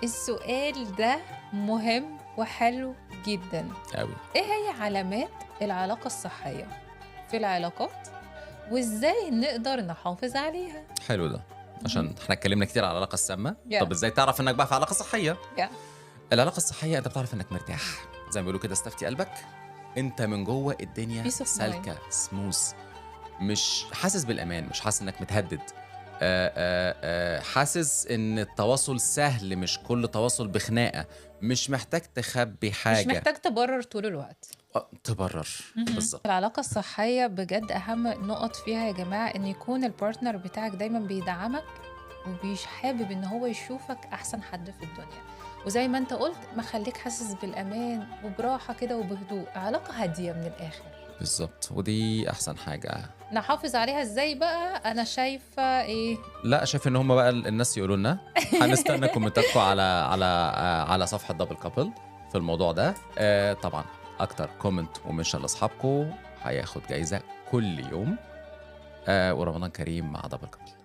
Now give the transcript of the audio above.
السؤال ده مهم وحلو جدًا. أوي. إيه هي علامات العلاقة الصحية في العلاقات، وإزاي نقدر نحافظ عليها؟ حلو ده، اهم. عشان إحنا اتكلمنا كتير على العلاقة السامة، Yeah. طب إزاي تعرف إنك بقى في علاقة صحية؟ Yeah. العلاقة الصحية أنت بتعرف إنك مرتاح، زي ما بيقولوا كده استفتي قلبك، أنت من جوّه الدنيا Peace of mind. سالكة smooth، مش حاسس بالأمان، مش حاسس إنك متهدد، حاسس إن التواصل سهل، مش كل تواصل بخناقة، مش محتاج تخبّي مش حاجة، محتاج تبرر طول الوقت. تبرر، بالضبط، العلاقة الصحية بجد أهم نقط فيها يا جماعة إن يكون البارتنر بتاعك دايما بيدعمك ومش حابب إن هو يشوفك أحسن حد في الدنيا، وزي ما أنت قلت مخليك حاسس بالأمان وبراحة كده وبهدوء، علاقة هادية من الآخر. بالضبط، ودي أحسن حاجة. نحافظ عليها إزاي بقى؟ أنا شايفة إيه؟ لأ، شايف إن هُم بقى الناس يقولوا لنا، هنستنى كومنتاتكم على صفحة double couple في الموضوع ده، طبعًا أكتر comment وmention لأصحابكم هياخد جايزة كل يوم، ورمضان كريم مع double couple.